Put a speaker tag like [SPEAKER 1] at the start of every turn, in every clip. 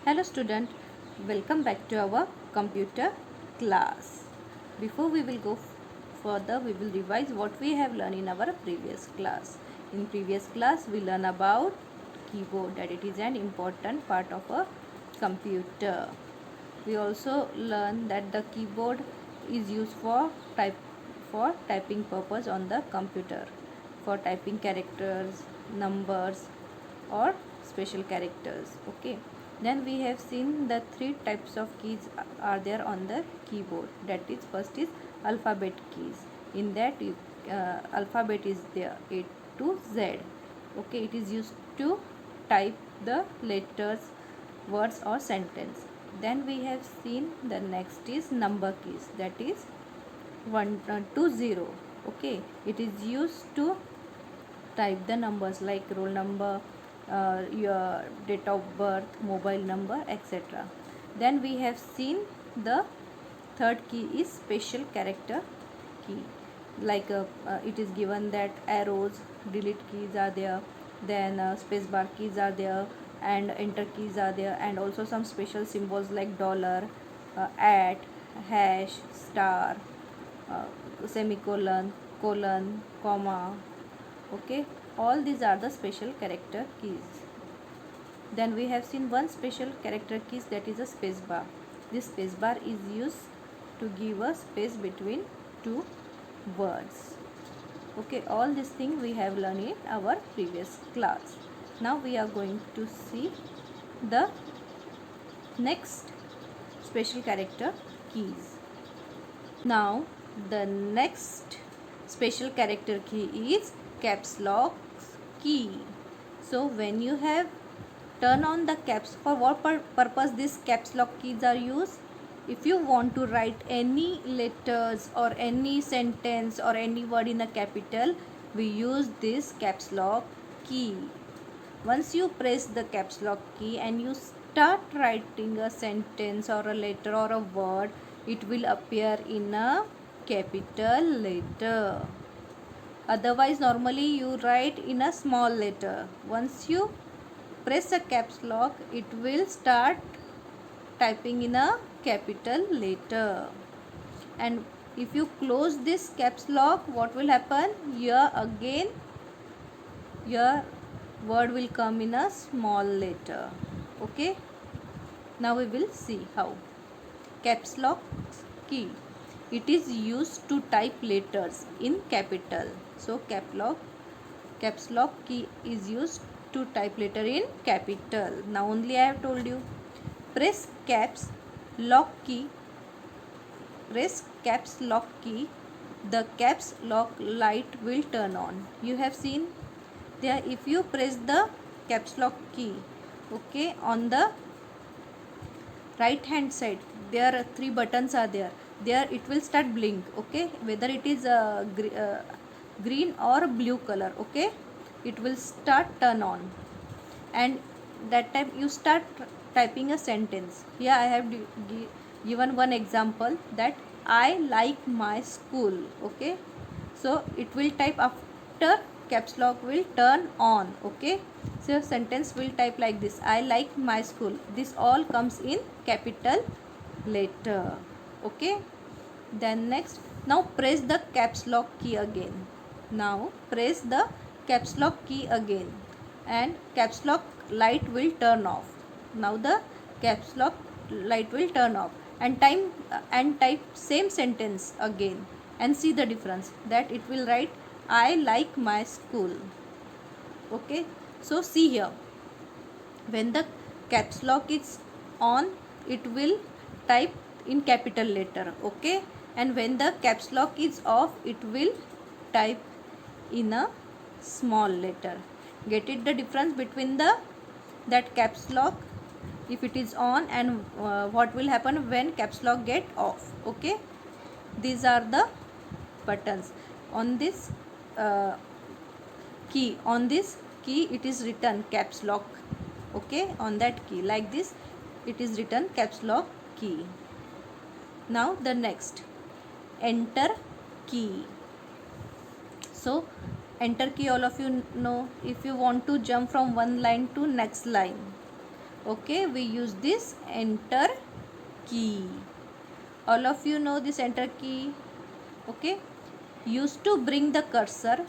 [SPEAKER 1] Hello student, welcome back to our computer class. Before we will go further, we will revise what we have learned in our previous class. In previous class, we learn about keyboard, that it is an important part of a computer. We also learn that the keyboard is used for typing purpose on the computer, for typing characters, numbers, or special characters. Okay, then we have seen the three types of keys are there on the keyboard. That is, first is alphabet keys. In that alphabet is there A to Z. Okay, it is used to type the letters, words, or sentence. Then we have seen the next is number keys, that is 1 to 0. Okay, it is used to type the numbers like roll number, your date of birth, mobile number, etc. Then we have seen the third key is special character key, like it is given that arrows, delete keys are there, then space bar keys are there, and enter keys are there, and also some special symbols like dollar, at, hash, star, semicolon, colon, comma. Okay, all these are the special character keys. Then we have seen one special character keys, that is a space bar. This space bar is used to give a space between two words. Okay, all these things we have learned in our previous class. Now we are going to see the next special character keys. Now the next special character key is caps lock key. So when you have turn on the caps, for what purpose these caps lock keys are used? If you want to write any letters or any sentence or any word in a capital, we use this caps lock key. Once you press the caps lock key and you start writing a sentence or a letter or a word, it will appear in a capital letter. Otherwise, normally you write in a small letter. Once you press a caps lock, it will start typing in a capital letter. And if you close this caps lock, what will happen? Here again your word will come in a small letter. Okay, now we will see how. Caps lock key, it is used to type letters in capital. So caps lock key is used to type letter in capital. Now only I have told you. Press caps lock key. Press caps lock key. The caps lock light will turn on. You have seen there, if you press the caps lock key, okay, on the right hand side there are three buttons are there. There it will start blink. Okay, whether it is green or blue color. Okay, it will start turn on, and that time you start typing a sentence. Here I have given one example, that I like my school. Okay, so it will type after caps lock will turn on. Okay, so sentence will type like this: I like my school. This all comes in capital letter. Okay, then next, now press the caps lock key again. Now press the caps lock key again, and caps lock light will turn off. Now the caps lock light will turn off, and type same sentence again, and see the difference, that it will write I like my school. Okay, so see here, when the caps lock is on, it will type in capital letter. Okay, and when the caps lock is off, it will type in a small letter. Get it, the difference between that caps lock if it is on, and what will happen when caps lock get off. Okay, these are the buttons on this key. On this key it is written caps lock. Okay, on that key like this it is written caps lock key. Now the next, enter key. So enter key all of you know. If you want to jump from one line to next line, Okay, we use this enter key. All of you know this enter key. Okay, used to bring the cursor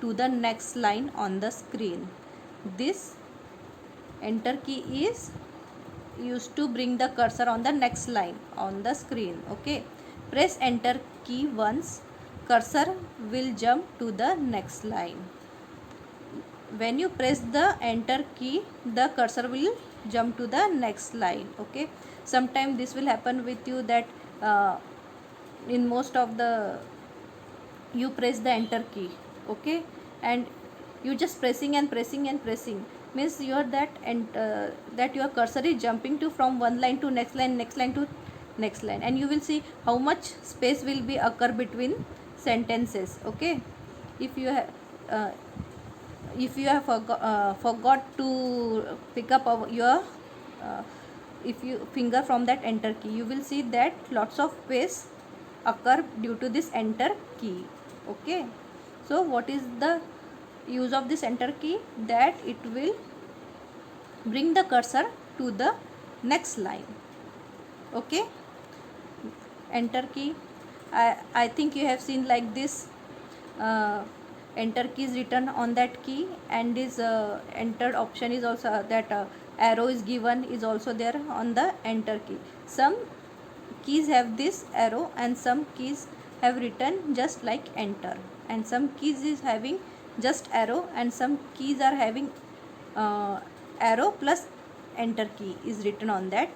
[SPEAKER 1] to the next line on the screen. This enter key is used to bring the cursor on the next line on the screen. Okay, press enter key once, cursor will jump to the next line. When you press the enter key, the cursor will jump to the next line. Okay, sometimes this will happen with you that in most of the you press the enter key. Okay, and you just pressing and pressing and pressing, means your that your cursor is jumping to from one line to next line, next line to next line, and you will see how much space will be occur between sentences. Okay, if you have forgot to pick up your if you finger from that enter key, you will see that lots of space occur due to this enter key. Okay, so what is the use of this enter key? That it will bring the cursor to the next line. Okay, enter key, I think you have seen like this. Enter key is written on that key, and this entered option is also that arrow is given is also there on the enter key. Some keys have this arrow and some keys have written just like enter, and some keys is having just arrow, and some keys are having arrow plus enter key is written on that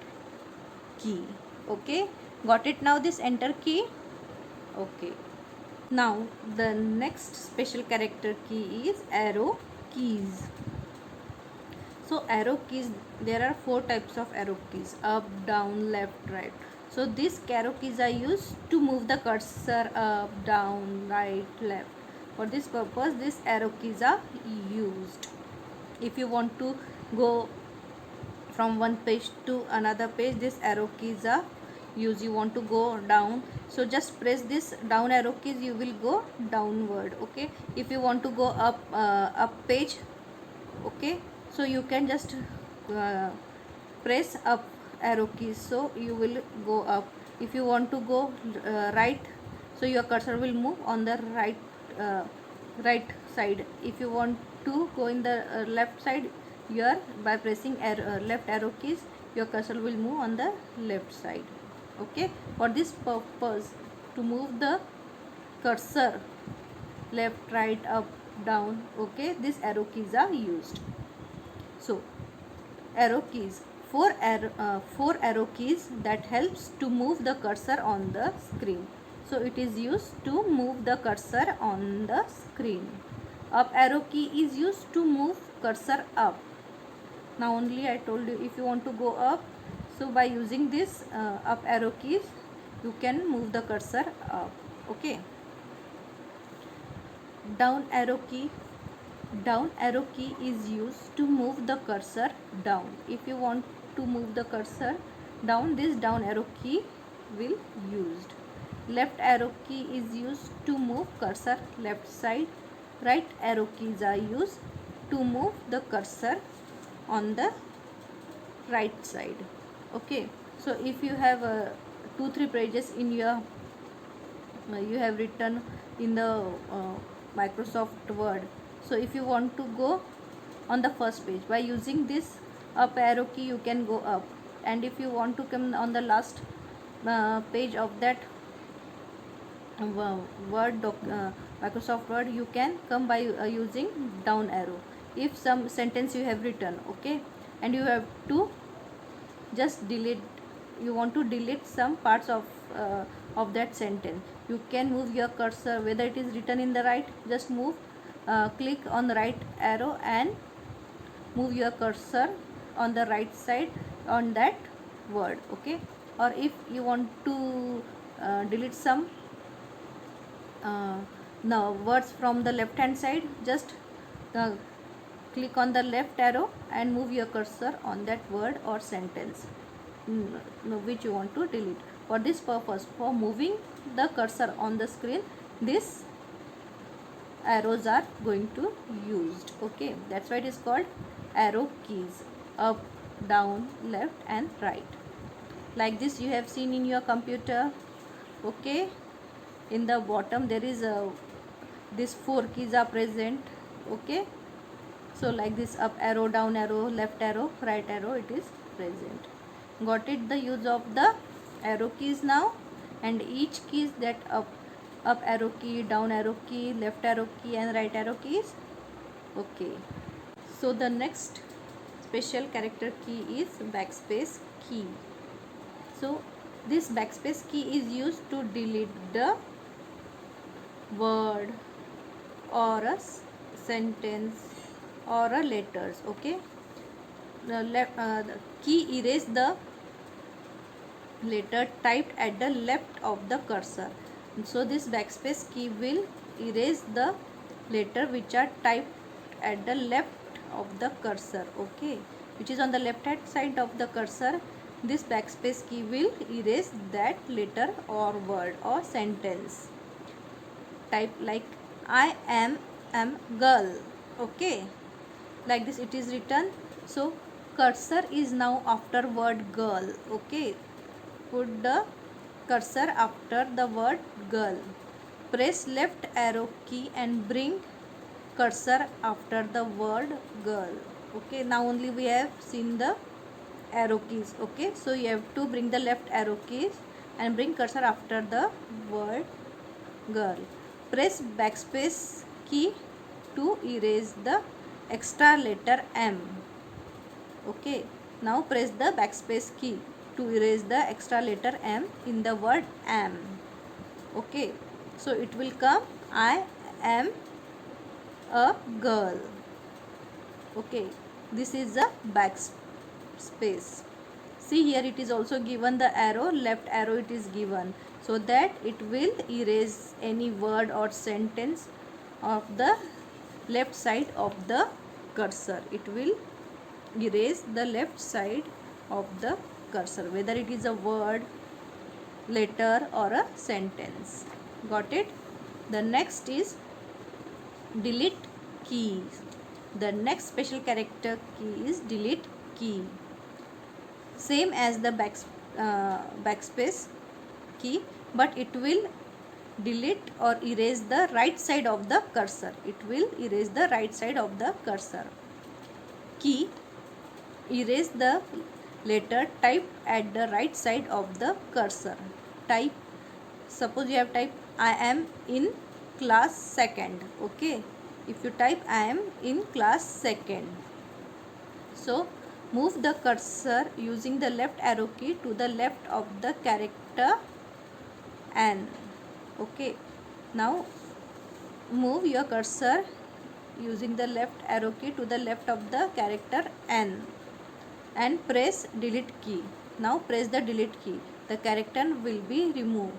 [SPEAKER 1] key. Okay, got it now, this enter key? Okay, now the next special character key is arrow keys. So arrow keys, there are 4 types of arrow keys: up, down, left, right. So these arrow keys are used to move the cursor up, down, right, left. For this purpose, these arrow keys are used. If you want to go from one page to another page, these arrow keys are used. You want to go down, so just press this down arrow keys, you will go downward. Okay, if you want to go up page, okay, so you can just press up arrow keys, so you will go up. If you want to go right, so your cursor will move on the right side. If you want to go in the left side, here by pressing left arrow keys, your cursor will move on the left side. Okay, for this purpose, to move the cursor left, right, up, down, okay, these arrow keys are used. So arrow keys, four arrow keys that helps to move the cursor on the screen. So it is used to move the cursor on the screen. Up arrow key is used to move cursor up. Now only I told you, if you want to go up, so by using this up arrow keys, you can move the cursor up. Okay, down arrow key, down arrow key is used to move the cursor down. If you want to move the cursor down, this down arrow key will used. Left arrow key is used to move cursor left side. Right arrow keys are used to move the cursor on the right side. Okay, so if you have 2-3 pages in your you have written in the Microsoft Word, so if you want to go on the first page, by using this up arrow key you can go up, and if you want to come on the last page of that Microsoft Word, you can come by using down arrow. If some sentence you have written, okay, and you have to just delete, you want to delete some parts of that sentence, you can move your cursor, whether it is written in the right, just move click on the right arrow and move your cursor on the right side on that word. Okay, or if you want to delete some words from the left hand side, just click on the left arrow and move your cursor on that word or sentence which you want to delete. For this purpose, for moving the cursor on the screen, these arrows are going to used. Okay, that's why it is called arrow keys: up, down, left and right. Like this you have seen in your computer. Okay, in the bottom there is these 4 keys are present. Okay, so like this, up arrow, down arrow, left arrow, right arrow, it is present. Got it, the use of the arrow keys now, and each keys, that up arrow key, down arrow key, left arrow key and right arrow keys. Okay, so the next special character key is backspace key. So this backspace key is used to delete the word or a sentence or a letters. Okay, the key erase the letter typed at the left of the cursor. So this backspace key will erase the letter which are typed at the left of the cursor. Okay, which is on the left hand side of the cursor. This backspace key will erase that letter or word or sentence. Type like I am girl. Okay, like this it is written. So cursor is now after word girl. Okay, put the cursor after the word girl. Press left arrow key and bring cursor after the word girl. Okay, now only we have seen the arrow keys. Okay, so you have to bring the left arrow keys and bring cursor after the word girl. Press backspace key to erase the extra letter M. Okay, now press the backspace key to erase the extra letter M in the word am. Okay, so it will come I am a girl. Okay, this is the backspace. See here, it is also given the arrow, left arrow it is given, so that it will erase any word or sentence of the left side of the cursor. It will erase the left side of the cursor, whether it is a word, letter or a sentence. Got it? The next is delete key. The next special character key is delete key. Same as the backspace key, but it will delete or erase the right side of the cursor. It will erase the right side of the cursor. Key erase the letter typed at the right side of the cursor. Type, suppose you have typed I am in class 2nd. Okay, if you type I am in class 2nd, so move the cursor using the left arrow key to the left of the character N. Okay, now move your cursor using the left arrow key to the left of the character N and press delete key. Now press the delete key. The character will be removed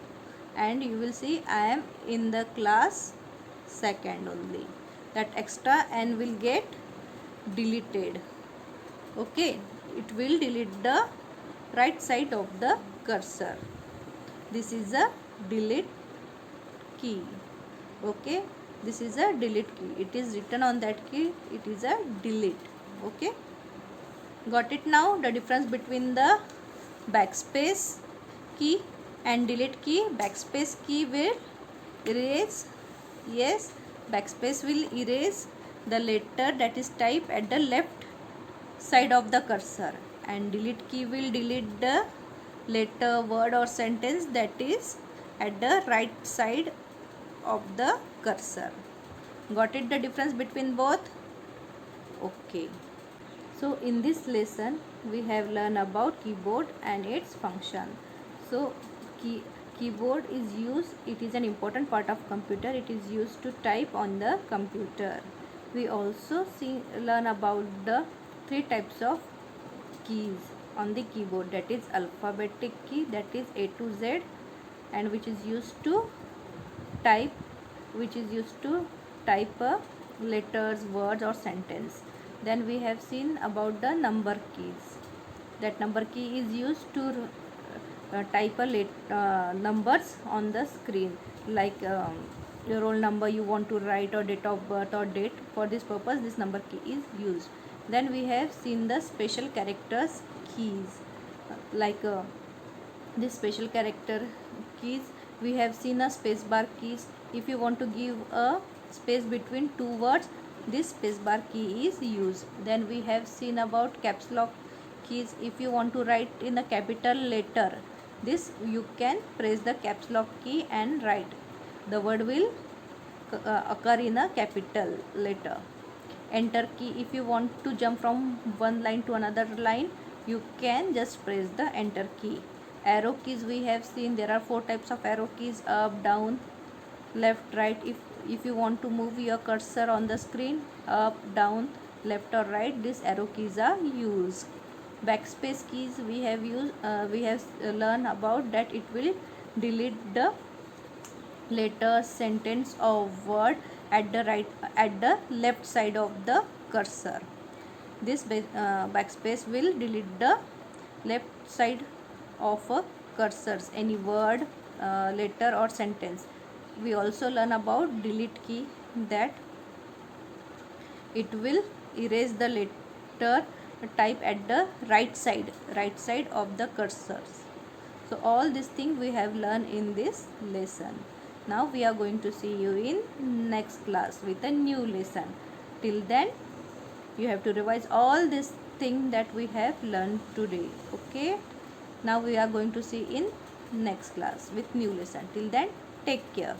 [SPEAKER 1] and you will see I am in the class 2nd only. That extra N will get deleted. Okay, it will delete the right side of the cursor. This is a delete key. Okay, this is a delete key. It is written on that key, it is a delete. Okay, got it now? The difference between the backspace key and delete key. Backspace key will erase, yes, backspace will erase the letter that is typed at the left side of the cursor, and delete key will delete the letter, word or sentence that is at the right side of the cursor. Got it, the difference between both? Okay, so in this lesson we have learned about keyboard and its function. So keyboard is used, it is an important part of computer. It is used to type on the computer. We also learn about the 3 types of keys on the keyboard, that is alphabetic key, that is A to Z, and which is used to type letters, words or sentence. Then we have seen about the number keys. That number key is used to type numbers on the screen, like your roll number you want to write, or date of birth or date. For this purpose this number key is used. Then we have seen the special characters keys, like this special character keys. We have seen a spacebar keys. If you want to give a space between two words, this spacebar key is used. Then we have seen about caps lock keys. If you want to write in a capital letter, this you can press the caps lock key and write. The word will occur in a capital letter. Enter key. If you want to jump from one line to another line, you can just press the enter key. Arrow keys we have seen. There are 4 types of arrow keys: up, down, left, right. If you want to move your cursor on the screen, up, down, left or right, these arrow keys are used. Backspace keys we have learned about that it will delete the letter, sentence or word at the left side of the cursor. This backspace will delete the left side of a cursors, any word, letter or sentence. We also learn about delete key, that it will erase the letter type at the right side of the cursors. So all these things we have learned in this lesson. Now we are going to see you in next class with a new lesson. Till then, you have to revise all these things that we have learned today. Okay. Now we are going to see in next class with new lesson. Till then, take care.